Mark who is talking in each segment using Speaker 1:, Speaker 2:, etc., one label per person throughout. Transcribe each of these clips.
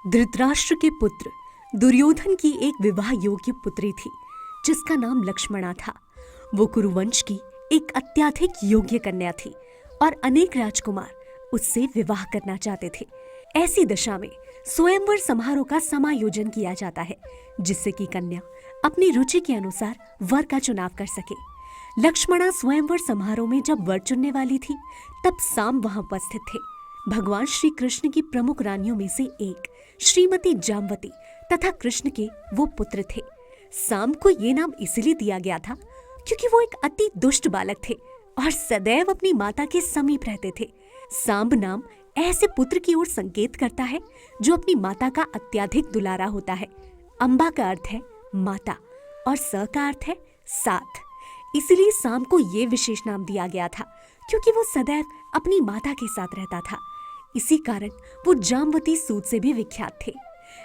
Speaker 1: धृतराष्ट्र के पुत्र दुर्योधन की एक विवाह योग्य पुत्री थी जिसका नाम लक्ष्मणा था। वो कुरुवंश की एक अत्यधिक योग्य कन्या थी और अनेक राजकुमार उससे विवाह करना चाहते थे। ऐसी दशा में स्वयंवर समारोह का समायोजन किया जाता है जिससे कि कन्या अपनी रुचि के अनुसार वर का चुनाव कर सके। लक्ष्मणा स्वयंवर समारोह में जब वर चुनने वाली थी तब साम वहां उपस्थित थे। भगवान श्री कृष्ण की प्रमुख रानियों में से एक श्रीमती जामवती तथा कृष्ण के वो पुत्र थे। साम को ये नाम इसलिए दिया गया था क्योंकि वो एक अति दुष्ट बालक थे और सदैव अपनी माता के समीप रहते थे। सांब नाम ऐसे पुत्र की ओर संकेत करता है जो अपनी माता का अत्यधिक दुलारा होता है। अंबा का अर्थ है माता और स का अर्थ है साथ। इसलिए साम को ये विशेष नाम दिया गया था क्योंकि वो सदैव अपनी माता के साथ रहता था। इसी कारण वो जामवती सूत से भी विख्यात थे।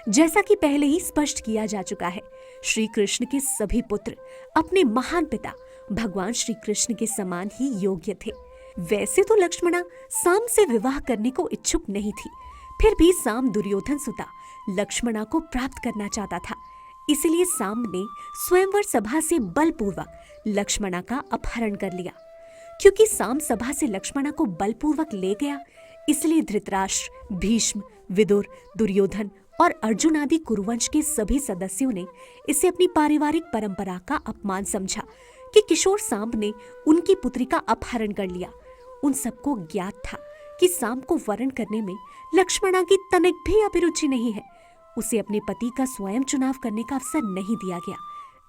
Speaker 1: जैसा कि पहले ही स्पष्ट किया जा चुका है, श्री कृष्ण के सभी पुत्र अपने महान पिता भगवान श्री कृष्ण के समान ही योग्य थे। वैसे तो लक्ष्मणा साम से विवाह करने को इच्छुक नहीं थी, फिर भी साम दुर्योधन सुता लक्ष्मणा को प्राप्त करना चाहता था। इसलिए साम ने स्वयंवर सभा से बलपूर्वक लक्ष्मणा का अपहरण कर लिया। क्योंकि साम सभा से लक्ष्मणा को बलपूर्वक ले गया, इसलिए धृतराष्ट्र, भीष्म, विदुर, दुर्योधन और अर्जुन आदि कुरुवंश के सभी सदस्यों ने इसे अपनी पारिवारिक परंपरा का अपमान समझा कि किशोर सांब ने उनकी पुत्री का अपहरण कर लिया। उन सबको ज्ञात था कि सांब को वरण करने में लक्ष्मणा की तनिक भी अभिरुचि नहीं है। उसे अपने पति का स्वयं चुनाव करने का अवसर नहीं दिया गया,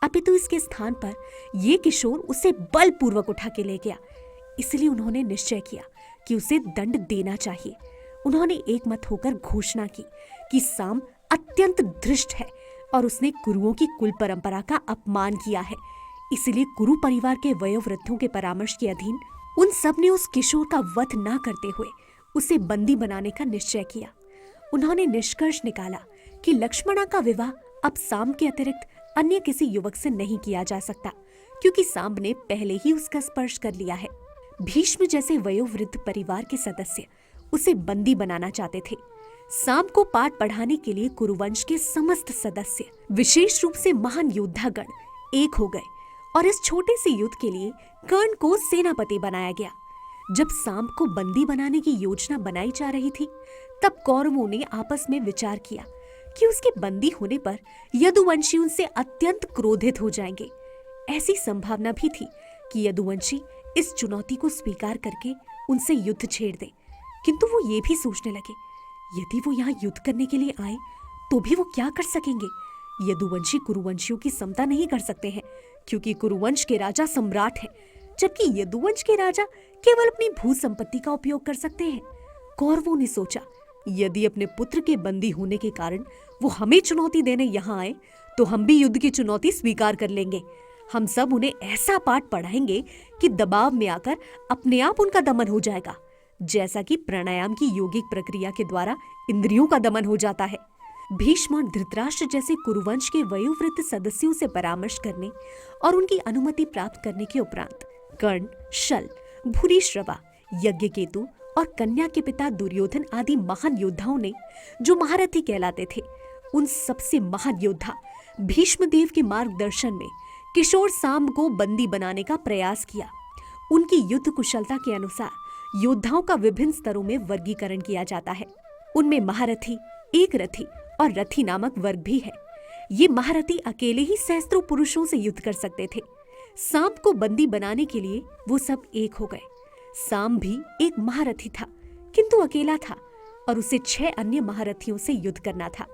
Speaker 1: अपितु इसके स्थान पर ये किशोर उसे बलपूर्वक उठा के ले गया। इसलिए उन्होंने निश्चय किया कि उसे दंड देना चाहिए। उन्होंने एक मत होकर घोषणा की कि साम अत्यंत धृष्ट है और उसने कुरुओं की कुल परंपरा का अपमान किया है। इसलिए कुरु परिवार के वयोवृद्धों के परामर्श के अधीन उन सब ने उस किशोर का वध न करते हुए उसे बंदी बनाने का निश्चय किया। उन्होंने निष्कर्ष निकाला कि लक्ष्मणा का विवाह अब साम के अतिरिक्त अन्य किसी युवक से नहीं किया जा सकता, क्योंकि साम ने पहले ही उसका स्पर्श कर लिया है। भीष्म जैसे वयोवृद्ध परिवार के सदस्य उसे बंदी बनाना चाहते थे। साम को पाठ पढ़ाने के लिए कुरुवंश के समस्त सदस्य, विशेष रूप से महान योद्धागण एक हो गए और इस छोटे से युद्ध के लिए कर्ण को सेनापति बनाया गया। जब साम को बंदी बनाने की योजना बनाई जा रही थी, तब कौरवों ने आपस में विचार किया कि उसके बंदी होने पर यदुवंशी उनसे अत्यंत क्रोधित हो जाएंगे। ऐसी संभावना भी थी कि यदुवंशी इस चुनौती को स्वीकार करके उनसे युद्ध छेड़ दे, किंतु वो ये भी सोचने लगे, यदि वो यहाँ युद्ध करने के लिए आए तो भी वो क्या कर सकेंगे। यदुवंशी कुरुवंशियों की समता नहीं कर सकते हैं, क्योंकि कुरुवंश के राजा सम्राट हैं, जबकि यदुवंश के राजा केवल अपनी भू संपत्ति का उपयोग कर सकते हैं। कौरवों ने सोचा, यदि अपने पुत्र के बंदी होने के कारण वो हमें चुनौती देने यहाँ आए तो हम भी युद्ध की चुनौती स्वीकार कर लेंगे। हम सब उन्हें ऐसा पाठ पढ़ाएंगे कि दबाव में आकर अपने आप उनका दमन हो जाएगा, जैसा कि प्राणायाम की योगिक प्रक्रिया के द्वारा इंद्रियों का दमन हो जाता है। भीष्म और धृतराष्ट्र जैसे कुरुवंश के वयोवृद्ध सदस्यों से परामर्श करने और उनकी अनुमति प्राप्त करने के उपरांत कर्ण, शल, भूरिश्रवा, यज्ञकेतु और कन्या के पिता दुर्योधन आदि महान योद्धाओं ने, जो महारथी कहलाते थे, उन सबसे महान योद्धा भीष्मदेव के मार्गदर्शन में किशोर सांब को बंदी बनाने का प्रयास किया। उनकी युद्ध कुशलता के अनुसार योद्धाओं का विभिन्न स्तरों में वर्गीकरण किया जाता है। उनमें महारथी, एक रथी और रथी नामक वर्ग भी है। ये महारथी अकेले ही सहस्त्रों पुरुषों से युद्ध कर सकते थे। सांब को बंदी बनाने के लिए वो सब एक हो गए। सांब भी एक महारथी था, किंतु अकेला था और उसे 6 अन्य महारथियों से युद्ध करना था।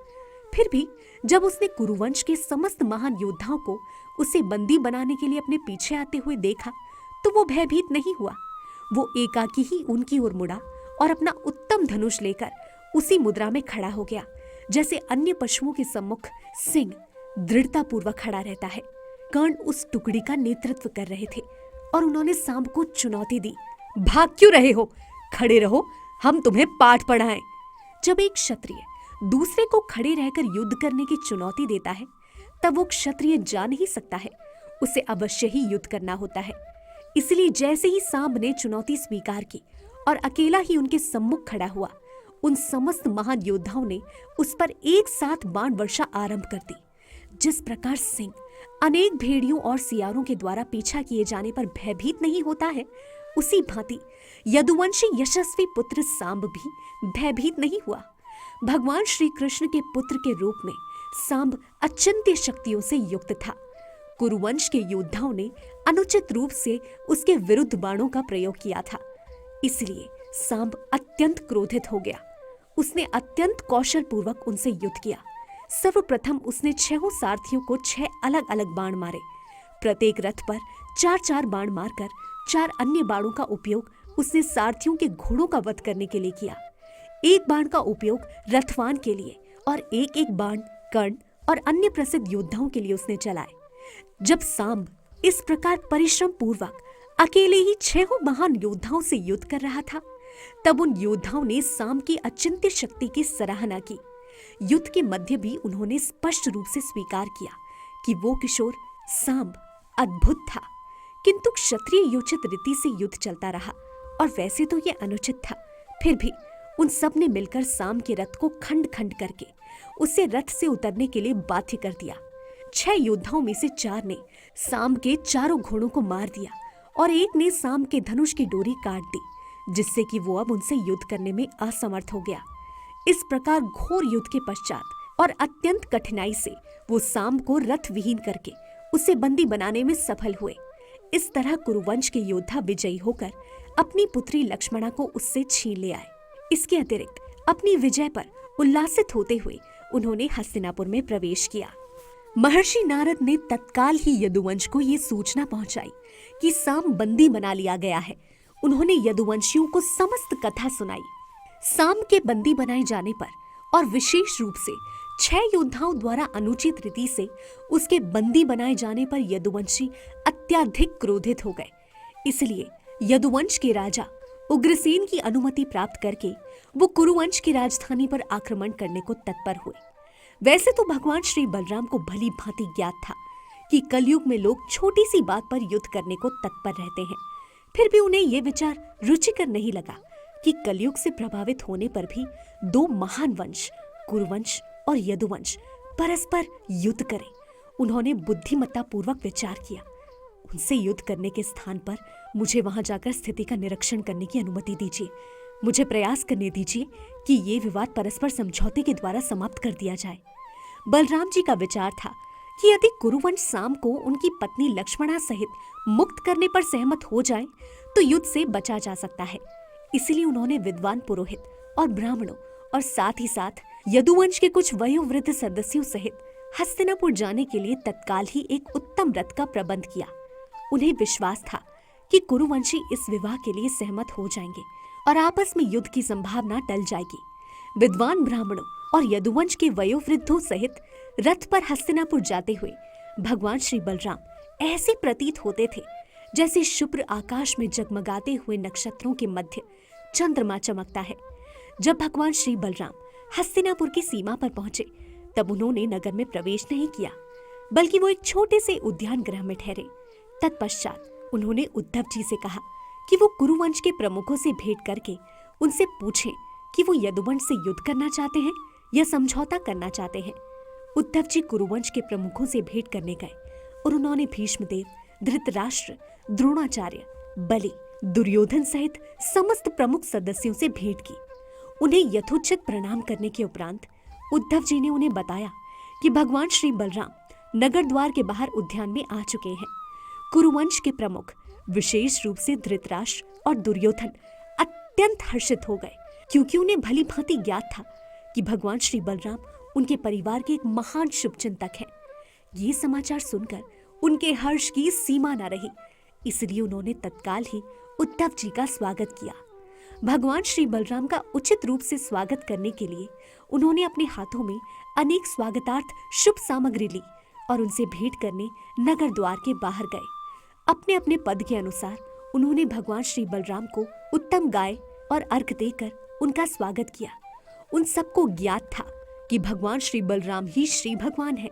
Speaker 1: फिर भी जब उसने कुरुवंश के समस्त महान योद्धाओं को उसे बंदी बनाने के लिए अपने पीछे आते हुए देखा तो वो भयभीत नहीं हुआ। वो एकाकी ही उनकी ओर मुड़ा और अपना उत्तम धनुष लेकर उसी मुद्रा में खड़ा हो गया जैसे अन्य पशुओं के सम्मुख सिंह दृढ़ता पूर्वक खड़ा रहता है। कर्ण उस टुकड़ी का नेतृत्व कर रहे थे और उन्होंने सांब को चुनौती दी, भाग क्यों रहे हो, खड़े रहो, हम तुम्हें पाठ पढ़ाएं। जब एक क्षत्रिय दूसरे को खड़े रहकर युद्ध करने की चुनौती देता है, तब वो क्षत्रिय जान ही सकता है उसे अवश्य ही युद्ध करना होता है। इसलिए जैसे ही सांब ने चुनौती स्वीकार की और अकेला ही उनके सम्मुख खड़ा हुआ, उन समस्त महान योद्धाओं ने उस पर एक साथ बाण वर्षा आरंभ कर दी। जिस प्रकार सिंह अनेक भेड़ियों और सियारों के द्वारा पीछा किए जाने पर भयभीत नहीं होता है, उसी भांति यदुवंशी यशस्वी पुत्र सांब भी भयभीत नहीं हुआ। भगवान श्री कृष्ण के पुत्र के रूप में सांब अचिंत्य शक्तियों से युक्त था। कुरुवंश के योद्धाओं ने अनुचित रूप से उसके विरुद्ध बाणों का प्रयोग किया था, इसलिए सांब अत्यंत क्रोधित हो गया। उसने अत्यंत कौशल पूर्वक उनसे युद्ध किया। सर्वप्रथम उसने 6 सारथियों को 6 अलग अलग बाण मारे। प्रत्येक रथ पर 4-4 बाण मारकर 4 अन्य बाणों का उपयोग उसने सारथियों के घोड़ों का वध करने के लिए किया। एक बाण का उपयोग रथवान के लिए और एक बाण कर्ण और अन्य प्रसिद्ध योद्धाओं के लिए उसने चलाए। जब सांब इस प्रकार परिश्रम पूर्वक अकेले ही 6 महान योद्धाओं से युद्ध कर रहा था, तब उन योद्धाओं ने सांब की अचिंत्य शक्ति की सराहना की। युद्ध के मध्य भी उन्होंने स्पष्ट रूप से स्वीकार किया कि वो किशोर सांब अद्भुत था, किंतु क्षत्रिय योचित रीति से युद्ध चलता रहा और वैसे तो ये अनुचित था। फिर भी उन सब ने मिलकर सांब के रथ को खंड खंड करके उसे रथ से उतरने के लिए बाध्य कर दिया। 6 योद्धाओं में से 4 ने सांब के चारों घोड़ों को मार दिया और एक ने सांब के धनुष की डोरी काट दी, जिससे कि वो अब उनसे युद्ध करने में असमर्थ हो गया। इस प्रकार घोर युद्ध के पश्चात और अत्यंत कठिनाई से वो सांब को रथ विहीन करके उसे बंदी बनाने में सफल हुए। इस तरह कुरुवंश के योद्धा विजयी होकर अपनी पुत्री लक्ष्मणा को उससे छीन ले आए। इसके अतिरिक्त अपनी विजय पर उल्लासित होते हुए उन्होंने हस्तिनापुर में प्रवेश किया। महर्षि नारद ने तत्काल ही यदुवंश को ये सूचना पहुंचाई कि सांब बंदी बना लिया गया है। उन्होंने यदुवंशियों को समस्त कथा सुनाई। सांब के बंदी बनाए जाने पर और विशेष रूप से 6 योद्धाओं द्वारा अनुचित रीति से उसके बंदी बनाए जाने पर यदुवंशी अत्यधिक क्रोधित हो गए। इसलिए यदुवंश के राजा उग्रसेन की अनुमति प्राप्त करके वो कुरुवंश की राजधानी पर आक्रमण करने को तत्पर हुए। वैसे तो भगवान श्री बलराम को भली भांति ज्ञात था कि कलयुग में लोग छोटी सी बात पर युद्ध करने को तत्पर रहते हैं। फिर भी उन्हें यह विचार रुचिकर नहीं लगा कि कलयुग से प्रभावित होने पर भी 2 महान वंश कुरुवंश और यदुवंश परस्पर युद्ध करें। उन्होंने बुद्धिमत्ता पूर्वक विचार किया, उनसे युद्ध करने के स्थान पर मुझे वहां जाकर स्थिति का निरीक्षण करने की अनुमति दीजिए। मुझे प्रयास करने दीजिए कि ये विवाद परस्पर समझौते के द्वारा समाप्त कर दिया जाए। बलराम जी का विचार था कि यदि कुरुवंश सांब को उनकी पत्नी लक्ष्मणा सहित मुक्त करने पर सहमत हो जाए तो युद्ध से बचा जा सकता है। इसलिए उन्होंने विद्वान पुरोहित और ब्राह्मणों और साथ ही साथ यदुवंश के कुछ वयोवृद्ध सदस्यों सहित हस्तिनापुर जाने के लिए तत्काल ही एक उत्तम रथ का प्रबंध किया। उन्हें विश्वास था कि कुरुवंशी इस विवाह के लिए सहमत हो जाएंगे और आपस में युद्ध की संभावना टल जाएगी। विद्वान ब्राह्मणों और यदुवंश के वयोवृद्धों सहित रथ पर हस्तिनापुर जाते हुए भगवान श्री बलराम ऐसे प्रतीत होते थे जैसे शुभ्र आकाश में जगमगाते हुए नक्षत्रों के मध्य चंद्रमा चमकता है। जब भगवान श्री बलराम हस्तिनापुर की सीमा पर पहुंचे तब उन्होंने नगर में प्रवेश नहीं किया, बल्कि वो एक छोटे से उद्यान गृह में ठहरे। तत्पश्चात उन्होंने उद्धव जी से कहा कि वो कुरुवंश के प्रमुखों से भेंट करके उनसे पूछें कि वो यदुवंश से युद्ध करना चाहते हैं या समझौता करना चाहते हैं। उद्धव जी कुरुवंश के प्रमुखों से भेंट करने गए और उन्होंने भीष्मदेव, धृतराष्ट्र, द्रोणाचार्य, बलि, दुर्योधन सहित समस्त प्रमुख सदस्यों से भेंट की। उन्हें यथोचित प्रणाम करने के उपरांत उद्धव जी ने उन्हें बताया कि भगवान श्री बलराम नगर द्वार के बाहर उद्यान में आ चुके हैं। कुरुवंश के प्रमुख विशेष रूप से धृतराष्ट्र और दुर्योधन अत्यंत हर्षित हो गए, क्योंकि उन्हें भली भांति ज्ञात था कि भगवान श्री बलराम उनके परिवार के एक महान शुभचिंतक हैं। ये समाचार सुनकर उनके हर्ष की सीमा न रही, इसलिए उन्होंने तत्काल ही उद्धव जी का स्वागत किया। भगवान श्री बलराम का उचित रूप से स्वागत करने के लिए उन्होंने अपने हाथों में अनेक स्वागतार्थ शुभ सामग्री ली और उनसे भेंट करने नगर द्वार के बाहर गए। अपने अपने पद के अनुसार उन्होंने भगवान श्री बलराम को उत्तम गाय और अर्घ देकर उनका स्वागत किया। उन सबको ज्ञात था कि भगवान श्री बलराम ही श्री भगवान है,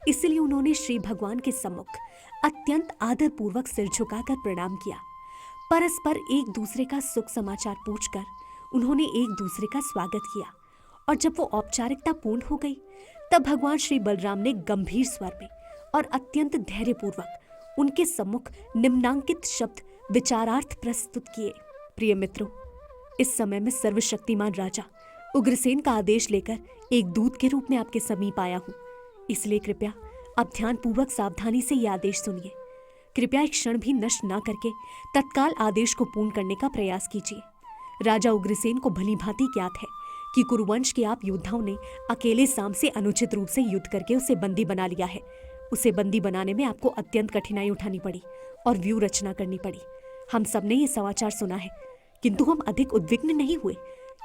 Speaker 1: इसलिए उन्होंने श्री भगवान के सम्मुख अत्यंत आदर पूर्वक सिर झुकाकर प्रणाम किया। परस्पर एक दूसरे का सुख समाचार पूछकर उन्होंने एक दूसरे का स्वागत किया और जब वो औपचारिकता पूर्ण हो गई तब भगवान श्री बलराम ने गंभीर स्वर में और अत्यंत धैर्यपूर्वक उनके सम्मुख निम्नांकित शब्द विचारार्थ प्रस्तुत किए। प्रिय मित्रों, इस समय में सर्वशक्तिमान राजा उग्रसेन का आदेश लेकर एक दूत के रूप में आपके समीप आया हूं, इसलिए कृपया आप ध्यानपूर्वक सावधानी से यह आदेश सुनिए। कृपया एक क्षण भी नष्ट ना करके तत्काल आदेश को पूर्ण करने का प्रयास कीजिए। राजा उग्रसेन को भली भांति ज्ञात है कि कुरुवंश के आप योद्धाओं ने अकेले साम से अनुचित रूप से युद्ध करके उसे बंदी बना लिया है। उसे बंदी बनाने में आपको अत्यंत कठिनाई उठानी पड़ी और व्यूह रचना करनी पड़ी। हम सबने ये समाचार सुना है, किंतु हम अधिक उद्विग्न नहीं हुए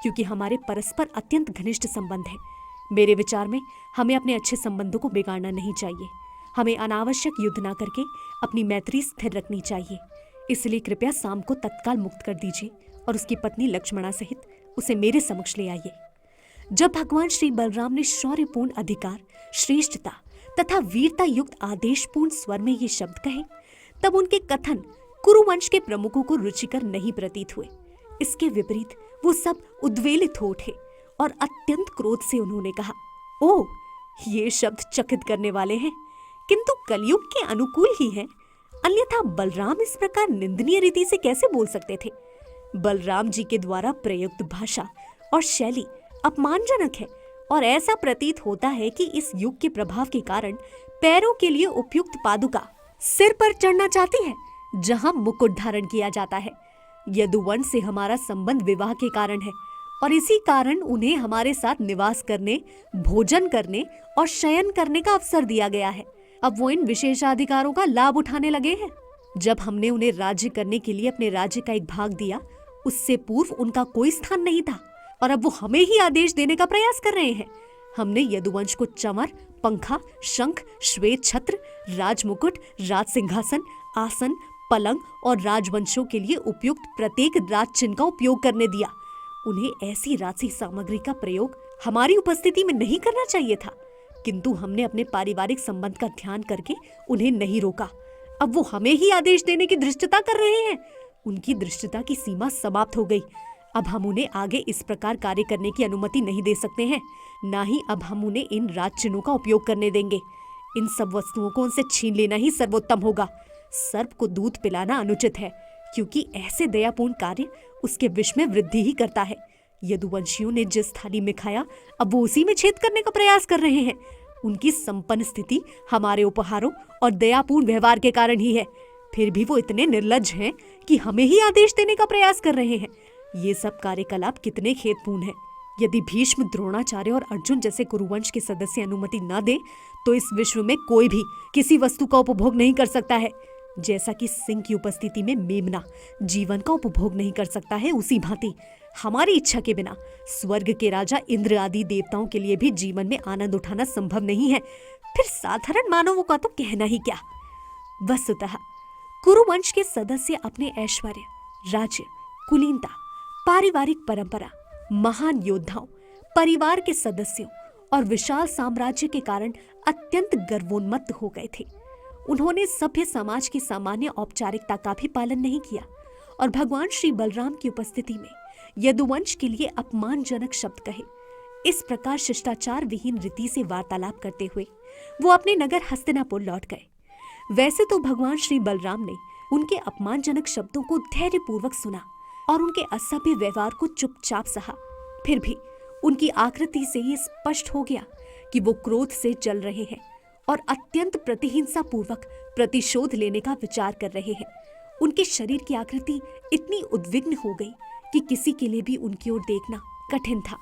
Speaker 1: क्योंकि हमारे परस्पर अत्यंत घनिष्ठ संबंध है। मेरे विचार में हमें अपने अच्छे संबंधों को बिगाड़ना नहीं चाहिए। हमें अनावश्यक युद्ध ना करके अपनी मैत्री स्थिर रखनी चाहिए। इसलिए कृपया साम को तत्काल मुक्त कर दीजिए और उसकी पत्नी लक्ष्मणा सहित उसे मेरे समक्ष ले आइए। जब भगवान श्री बलराम ने शौर्यपूर्ण अधिकार, श्रेष्ठता तथा वीरता युक्त आदेशपूर्ण स्वर में ये शब्द कहे, तब उनके कथन कुरुवंश के प्रमुखों को रुचिकर नहीं प्रतीत हुए। इसके विपरीत वो सब उद्वेलित हो उठे और अत्यंत क्रोध से उन्होंने कहा, ओह, ये शब्द चकित करने वाले हैं, किंतु कलयुग के अनुकूल ही हैं। अन्यथा बलराम इस प्रकार निंदनीय रीति से कैसे बोल सकते थे? बलराम जी के द्वारा प्रयुक्त भाषा और शैली अपमानजनक है और ऐसा प्रतीत होता है कि इस युग के प्रभाव के कारण पैरों के लिए उपयुक्त पादुका सिर पर चढ़ना चाहती है, जहां मुकुट धारण किया जाता है। यदुवंश से हमारा संबंध विवाह के कारण है और इसी कारण उन्हें हमारे साथ निवास करने, भोजन करने और शयन करने का अवसर दिया गया है। अब वो इन विशेषाधिकारों का लाभ उठाने लगे हैं। जब हमने उन्हें राज्य करने के लिए अपने राज्य का एक भाग दिया, उससे पूर्व उनका कोई स्थान नहीं था और अब वो हमें ही आदेश देने का प्रयास कर रहे हैं। हमने यदुवंश को चंवर, पंखा, शंख, श्वेत छत्र, राजमुकुट, राज सिंहासन, आसन, पलंग और राजवंशों के लिए उपयुक्त प्रत्येक राज चिन्ह का उपयोग करने दिया। उन्हें ऐसी राजसी सामग्री का प्रयोग हमारी उपस्थिति में नहीं करना चाहिए था, किंतु हमने अपने पारिवारिक संबंध का ध्यान करके उन्हें नहीं रोका। अब वो हमें ही आदेश देने की धृष्टता कर रहे हैं। उनकी धृष्टता की सीमा समाप्त हो गई। अब हम उन्हें आगे इस प्रकार कार्य करने की अनुमति नहीं दे सकते हैं, ना ही अब हम उन्हें इन राज चिन्हों का उपयोग करने देंगे। इन सब वस्तुओं को उनसे छीन लेना ही सर्वोत्तम होगा। सर्प को दूध पिलाना अनुचित है, क्योंकि ऐसे दयापूर्ण कार्य उसके विष में वृद्धि ही करता है। यदुवंशियों ने जिस थाली में खाया, अब वो उसी में छेद करने का प्रयास कर रहे हैं। उनकी संपन्न स्थिति हमारे उपहारों और दयापूर्ण व्यवहार के कारण ही है। फिर भी वो इतने निर्लज्ज हैं कि हमें ही आदेश देने का प्रयास कर रहे हैं। ये सब कार्यकलाप कितने खेदपूर्ण हैं। यदि भीष्म, द्रोणाचार्य और अर्जुन जैसे कुरुवंश के सदस्य अनुमति न दे, तो इस विश्व में कोई भी किसी वस्तु का उपभोग नहीं कर सकता है। जैसा कि सिंह की उपस्थिति में मेमना जीवन का उपभोग नहीं कर सकता है, उसी भांति हमारी इच्छा के बिना स्वर्ग के राजा इंद्र आदि देवताओं के लिए भी जीवन में आनंद उठाना संभव नहीं है। फिर साधारण मानवों का तो कहना ही क्या। वस्तुतः कुरुवंश के सदस्य अपने ऐश्वर्य, राज्य, कुलीनता, पारिवारिक परंपरा, महान योद्धाओं, परिवार के सदस्यों और विशाल साम्राज्य के कारण अत्यंत गर्वोन्मत्त हो गए थे। उन्होंने सभ्य समाज की सामान्य औपचारिकता का भी पालन नहीं किया और भगवान श्री बलराम की उपस्थिति में यदुवंश के लिए अपमानजनक शब्द कहे। इस प्रकार शिष्टाचार विहीन रीति से वार्तालाप करते हुए वो अपने नगर हस्तिनापुर लौट गए। वैसे तो भगवान श्री बलराम ने उनके अपमानजनक शब्दों को धैर्यपूर्वक सुना और उनके असभ्य व्यवहार को चुपचाप सहा। फिर भी उनकी आकृति से ये स्पष्ट हो गया कि वो क्रोध से जल रहे हैं और अत्यंत प्रतिहिंसा पूर्वक प्रतिशोध लेने का विचार कर रहे हैं। उनके शरीर की आकृति इतनी उद्विग्न हो गई कि किसी के लिए भी उनकी ओर देखना कठिन था।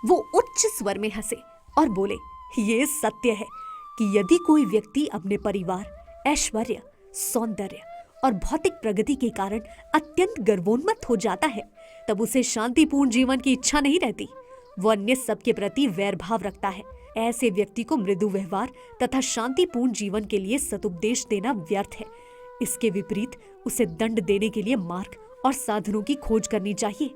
Speaker 1: वो उच्च स्वर में हंसे और बोले, ये सत्य है कि यदि कोई व्यक्ति अपने परिवार, ऐश्वर्य, सौंदर्य और भौतिक प्रगति के कारण अत्यंत गर्वोन्मत्त हो जाता है, तब उसे शांतिपूर्ण जीवन की इच्छा नहीं रहती। वो अन्य सबके प्रति वैर भाव रखता है। ऐसे व्यक्ति को मृदु व्यवहार तथा शांतिपूर्ण जीवन के लिए सदुपदेश देना व्यर्थ है। इसके विपरीत उसे दंड देने के लिए मार्ग और साधनों की खोज करनी चाहिए।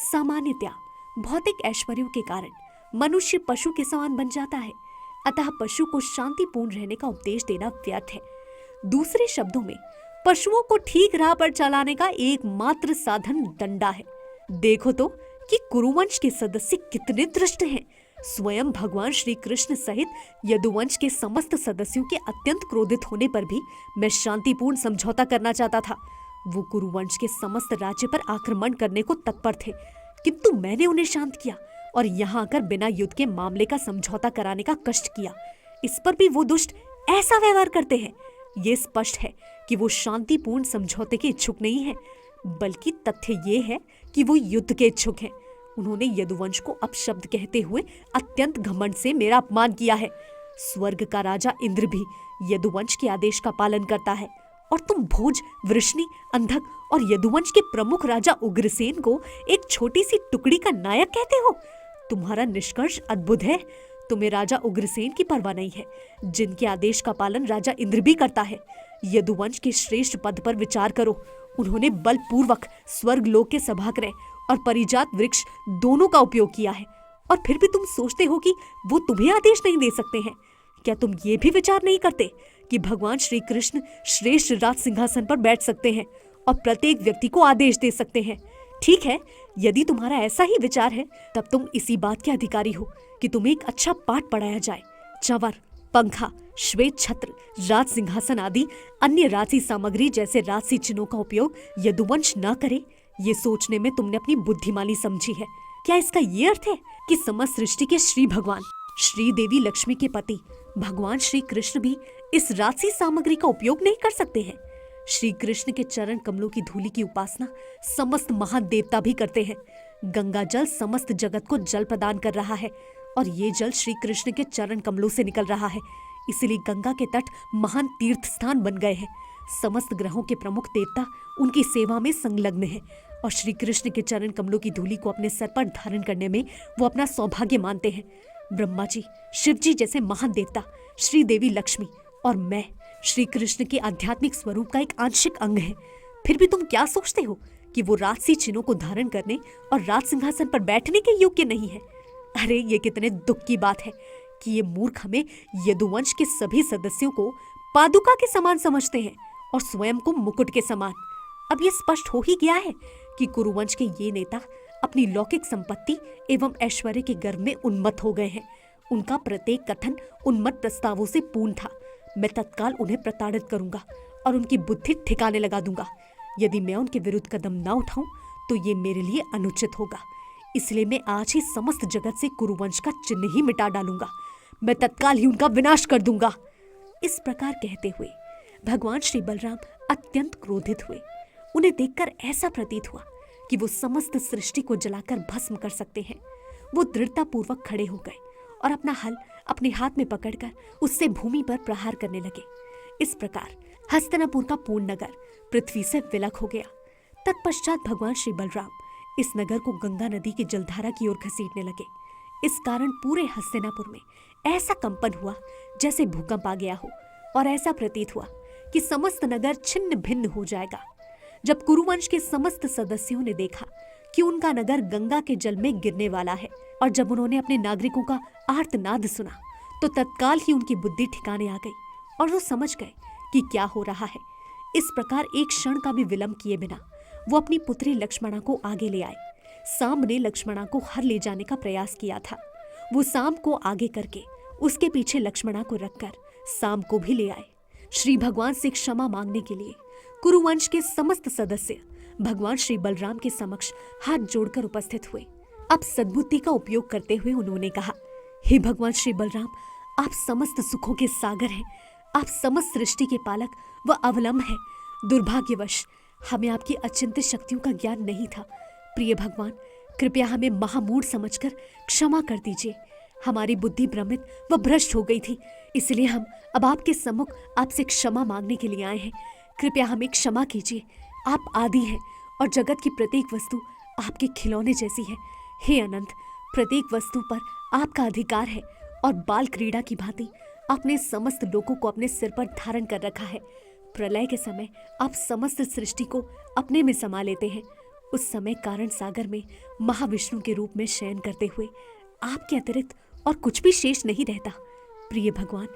Speaker 1: सामान्यतया भौतिक ऐश्वर्यों के कारण मनुष्य पशु के समान बन जाता है, अतः पशु को शांतिपूर्ण रहने का उपदेश देना व्यर्थ है। दूसरे शब्दों में, पशुओं को ठीक राह पर चलाने का एकमात्र साधन डंडा है। देखो तो कि कुरुवंश के सदस्य कितने दुष्ट हैं। स्वयं भगवान श्री कृष्ण सहित यदुवंश के समस्त सदस्यों के अत्यंत क्रोधित होने पर भी मैं शांतिपूर्ण समझौता करना चाहता था। वो कुरुवंश के समस्त राज्य पर आक्रमण करने को तत्पर थे, किंतु मैंने उन्हें शांत किया और यहाँ आकर बिना युद्ध के मामले का समझौता कराने का कष्ट किया। इस पर भी वो दुष्ट ऐसा व्यवहार करते हैं। ये स्पष्ट है कि वो शांतिपूर्ण समझौते के इच्छुक नहीं है, बल्कि तथ्य ये है कि वो युद्ध के इच्छुक हैं। उन्होंने यदुवंश को अपशब्द कहते हुए अत्यंत घमंड से मेरा अपमान किया है। स्वर्ग का राजा इंद्र भी यदुवंश के आदेश का पालन करता है, और तुम भोज, वृष्णि, अंधक और यदुवंश के प्रमुख राजा उग्रसेन को एक छोटी सी टुकड़ी का नायक कहते हो। तुम्हारा निष्कर्ष अद्भुत है। तुम्हें राजा उग्रसेन की परवाह नहीं है, जिनके आदेश का पालन राजा इंद्र भी करता है। यदुवंश के श्रेष्ठ पद पर विचार करो। उन्होंने बलपूर्वक स्वर्ग लोक के सभागृह और परिजात वृक्ष दोनों का उपयोग किया है, और फिर भी तुम सोचते हो कि वो तुम्हें आदेश नहीं दे सकते हैं। क्या तुम ये भी विचार नहीं करते कि भगवान श्री कृष्ण श्रेष्ठ राज सिंहासन पर बैठ सकते हैं और प्रत्येक व्यक्ति को आदेश दे सकते हैं? ठीक है, यदि तुम्हारा ऐसा ही विचार है, तब तुम इसी बात के अधिकारी हो कि तुम्हें एक अच्छा पाठ पढ़ाया जाए। चंवर, पंखा, श्वेत छत्र, राज सिंहासन आदि अन्य राजसी सामग्री जैसे राजसी चिन्हों का उपयोग यदुवंश न करे, ये सोचने में तुमने अपनी बुद्धिमानी समझी है। क्या इसका ये अर्थ है कि समस्त सृष्टि के श्री भगवान, श्री देवी लक्ष्मी के पति भगवान श्री कृष्ण भी इस राजसी सामग्री का उपयोग नहीं कर सकते हैं? श्री कृष्ण के चरण कमलों की धूलि की उपासना समस्त महान देवता भी करते हैं। गंगा जल समस्त जगत को जल प्रदान कर रहा है, और ये जल श्री कृष्ण के चरण कमलों से निकल रहा है। इसलिए गंगा के तट महान तीर्थ स्थान बन गए हैं। समस्त ग्रहों के प्रमुख देवता उनकी सेवा में संलग्न हैं, और श्री कृष्ण के चरण कमलों की धूलि को अपने सर पर धारण करने में वो अपना सौभाग्य मानते हैं। ब्रह्मा जी, शिव जी जैसे महान देवता, श्री देवी लक्ष्मी और मैं श्री कृष्ण के आध्यात्मिक स्वरूप का एक आंशिक अंग है। फिर भी तुम क्या सोचते हो कि वो राजसी चिन्हों को धारण करने और राज सिंहासन पर बैठने के योग्य नहीं है? अरे, ये कितने दुख की बात है कि ये मूर्ख हमें यदुवंश के सभी सदस्यों को पादुका के समान समझते हैं और स्वयं को मुकुट के समान। अब ये स्पष्ट हो ही गया है कि कुरुवंश के ये नेता अपनी लौकिक संपत्ति एवं ऐश्वर्य के गर्व में उन्मत्त हो गए हैं। उनका प्रत्येक कथन उन्मत्त प्रस्तावों से पूर्ण था। मैं तत्काल उन्हें प्रताड़ित करूंगा और उनकी बुद्धि ठिकाने लगा दूंगा। यदि मैं उनके विरुद्ध कदम न उठाऊं तो ये मेरे लिए अनुचित होगा। इसलिए मैं आज ही समस्त जगत से कुरुवंश का चिन्ह ही मिटा डालूंगा। मैं तत्काल ही उनका विनाश कर दूंगा। इस प्रकार कहते हुए भगवान श्री बलराम अत्यंत क्रोधित हुए। उन्हें देखकर ऐसा प्रतीत हुआ कि वो समस्त सृष्टि को जलाकर भस्म कर सकते हैं। वो दृढ़तापूर्वक खड़े हो गए और अपना हल अपने हाथ में पकड़कर उससे भूमि पर प्रहार करने लगे। इस प्रकार हस्तिनापुर का पूर्ण नगर पृथ्वी से विलक हो गया। तत्पश्चात भगवान श्री बलराम इस नगर को गंगा नदी की जलधारा की ओर घसीटने लगे। इस कारण पूरे हस्तिनापुर में ऐसा कंपन हुआ जैसे भूकंप आ गया हो, और ऐसा प्रतीत हुआ कि समस्त नगर छिन्न भिन्न हो जाएगा। जब कुरुवंश के समस्त सदस्यों ने देखा कि उनका नगर गंगा के जल में गिरने वाला है, और जब उन्होंने अपने नागरिकों का आर्तनाद सुना, तो तत्काल ही उनकी बुद्धि ठिकाने आ गई और वो समझ गए कि क्या हो रहा है। इस प्रकार एक क्षण का भी विलंब किए बिना वो अपनी पुत्री लक्ष्मणा को आगे ले आए। सांब ने लक्ष्मणा को हर ले जाने का प्रयास किया था। वो सांब को आगे करके उसके पीछे लक्ष्मणा को रखकर सांब को भी ले आए। श्री भगवान से क्षमा मांगने के लिए कुरुवंश के समस्त सदस्य भगवान श्री बलराम के समक्ष हाथ जोड़कर उपस्थित हुए। अब सद्बुद्धि का उपयोग करते हुए उन्होंने कहा, हे भगवान श्री बलराम, आप समस्त सुखों के सागर हैं। आप समस्त सृष्टि के पालक व अवलंब हैं। दुर्भाग्यवश हमें आपकी अचिंत्य शक्तियों का ज्ञान नहीं था। प्रिय भगवान, कृपया हमें महामूढ़ समझकर क्षमा कर दीजिए। हमारी बुद्धि भ्रमित व भ्रष्ट हो गई थी, इसलिए हम अब आपके सम्मुख आपसे क्षमा मांगने के लिए आए हैं। कृपया हमें क्षमा कीजिए। आप आदि हैं और जगत की प्रत्येक वस्तु आपके खिलौने जैसी है। हे अनंत, प्रत्येक वस्तु पर आपका अधिकार है, और बाल क्रीड़ा की भांति आपने समस्त लोगों को अपने सिर पर धारण कर रखा है। प्रलय के समय आप समस्त सृष्टि को अपने में समा लेते हैं। उस समय कारण सागर में महाविष्णु के रूप में शयन करते हुए आपके अतिरिक्त और कुछ भी शेष नहीं रहता। प्रिय भगवान,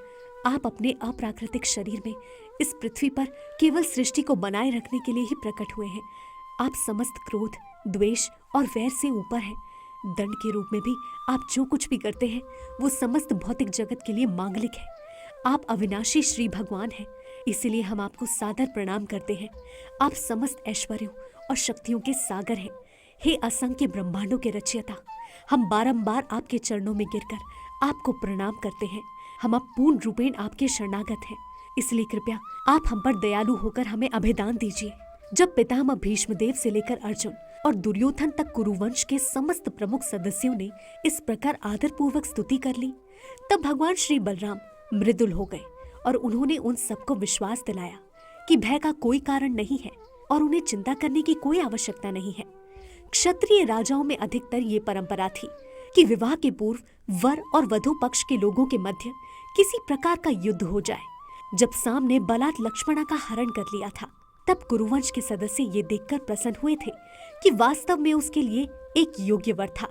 Speaker 1: आप अपने अप्राकृतिक शरीर में इस पृथ्वी पर केवल सृष्टि को बनाए रखने के लिए ही प्रकट हुए हैं। आप समस्त क्रोध, द्वेष और वैर से ऊपर हैं। दंड के रूप में भी आप जो कुछ भी करते हैं वो समस्त भौतिक जगत के लिए मांगलिक है। आप अविनाशी श्री भगवान हैं, इसीलिए हम आपको सादर प्रणाम करते हैं। आप समस्त ऐश्वर्यों और शक्तियों के सागर हैं। हे असंख्य ब्रह्मांडों के रचयिता, हम बारंबार आपके चरणों में गिरकर आपको प्रणाम करते हैं। हम अब पूर्ण रूपेण आपके शरणागत हैं, इसलिए कृपया आप हम पर दयालु होकर हमें अभयदान दीजिए। जब पितामह भीष्मदेव से लेकर अर्जुन और दुर्योधन तक कुरुवंश के समस्त प्रमुख सदस्यों ने इस प्रकार आदरपूर्वक स्तुति कर ली, तब भगवान श्री बलराम मृदुल हो गए और उन्होंने उन सबको विश्वास दिलाया कि भय का कोई कारण नहीं है और उन्हें चिंता करने की कोई आवश्यकता नहीं है। क्षत्रिय राजाओं में अधिकतर ये परंपरा थी कि विवाह के पूर्व वर और वधू पक्ष के लोगों के मध्य किसी प्रकार का युद्ध हो जाए। जब साम ने बलात् लक्ष्मणा का हरण कर लिया था, तब कुरुवंश के सदस्य ये देखकर प्रसन्न हुए थे कि वास्तव में उसके लिए एक योग्य वर था।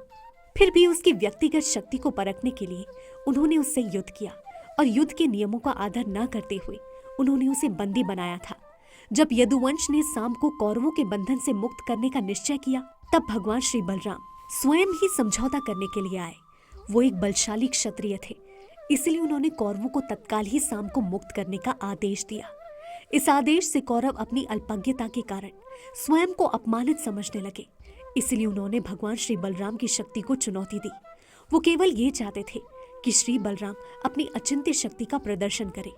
Speaker 1: फिर भी उसकी व्यक्तिगत शक्ति को परखने के लिए उन्होंने उससे युद्ध किया और युद्ध के नियमों का आदर न करते हुए उन्होंने उसे बंदी बनाया था। जब यदुवंश ने साम को कौरवों के बंधन से मुक्त करने का निश्चय किया, तब भगवान श्री बलराम स्वयं ही समझौता करने के लिए आए। वो एक बलशाली क्षत्रिय थे, इसलिए उन्होंने कौरवों को तत्काल ही साम को मुक्त करने का आदेश दिया। इस आदेश से कौरव अपनी अल्पज्ञता के कारण स्वयं को अपमानित समझने लगे, इसलिए उन्होंने भगवान श्री बलराम की शक्ति को चुनौती दी। वो केवल ये चाहते थे कि श्री बलराम अपनी अचिंत्य शक्ति का प्रदर्शन करें।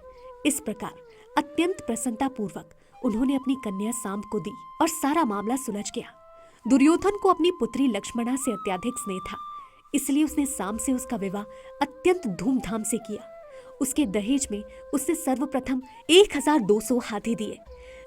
Speaker 1: इस प्रकार अत्यंत प्रसन्नता पूर्वक उन्होंने अपनी कन्या साम को दी और सारा मामला सुलझ गया। दुर्योधन को अपनी पुत्री लक्ष्मणा से अत्यधिक स्नेह था, इसलिए उसने साम से उसका विवाह अत्यंत धूमधाम से किया। उसके दहेज में उसने सर्वप्रथम 1200 हाथी दिए,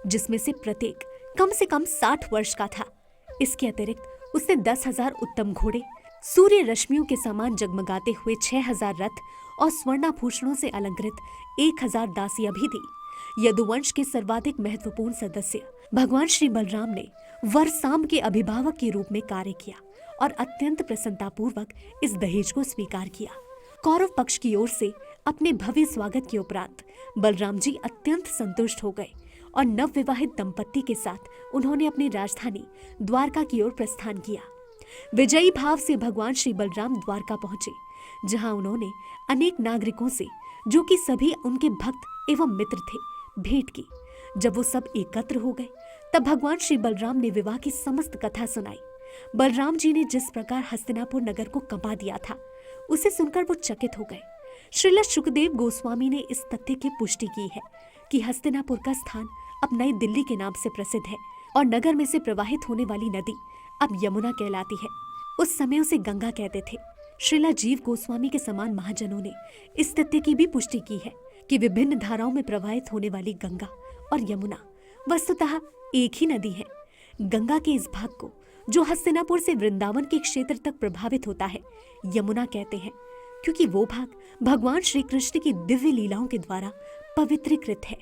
Speaker 1: जिसमें से प्रत्येक कम से कम 60 वर्ष का था। इसके अतिरिक्त उसने 10,000 उत्तम घोड़े, सूर्य रश्मियों के समान जगमगाते हुए 6,000 रथ और स्वर्णाभूषणों से अलंकृत 1,000 दासियां भी दी। यदुवंश के सर्वाधिक महत्वपूर्ण सदस्य भगवान श्री बलराम ने वर साम के अभिभावक के रूप में कार्य किया और अत्यंत प्रसन्नतापूर्वक इस दहेज को स्वीकार किया। कौरव पक्ष की ओर से अपने भव्य स्वागत के उपरांत बलराम जी अत्यंत संतुष्ट हो गए और नवविवाहित दंपत्ति के साथ उन्होंने अपनी राजधानी द्वारका की ओर प्रस्थान किया। विजयी भाव से भगवान श्री बलराम द्वारका पहुंचे, जहां उन्होंने अनेक नागरिकों से, जो कि सभी उनके भक्त एवं मित्र थे, भेंट की। जब वो सब एकत्र हो गए, तब भगवान श्री बलराम ने विवाह की समस्त कथा सुनाई। बलराम जी ने जिस प्रकार हस्तिनापुर नगर को कंपा दिया था, उसे सुनकर वो चकित हो गए। श्रील शुकदेव गोस्वामी ने इस तथ्य की पुष्टि की है कि हस्तिनापुर का स्थान अब नई दिल्ली के नाम से प्रसिद्ध है और नगर में से प्रवाहित होने वाली नदी अब यमुना कहलाती है। उस समय उसे गंगा कहते थे। श्रीला जीव गोस्वामी के समान महाजनों ने इस तथ्य की भी पुष्टि की है कि विभिन्न धाराओं में प्रवाहित होने वाली गंगा और यमुना वस्तुतः एक ही नदी है। गंगा के इस भाग को, जो हस्तिनापुर से वृंदावन के क्षेत्र तक प्रभावित होता है, यमुना कहते हैं, क्योंकि वो भाग भगवान श्री कृष्ण की दिव्य लीलाओं के द्वारा पवित्रीकृत है।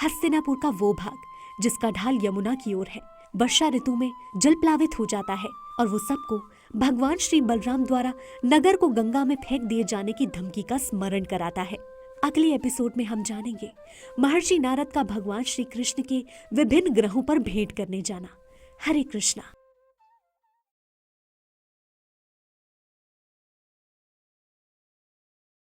Speaker 1: हस्तिनापुर का वो भाग जिसका ढाल यमुना की ओर है, वर्षा ऋतु में जल प्लावित हो जाता है और वो सबको भगवान श्री बलराम द्वारा नगर को गंगा में फेंक दिए जाने की धमकी का स्मरण कराता है। अगले एपिसोड में हम जानेंगे महर्षि नारद का भगवान श्री कृष्ण के विभिन्न ग्रहों पर भेंट करने जाना। हरे कृष्णा।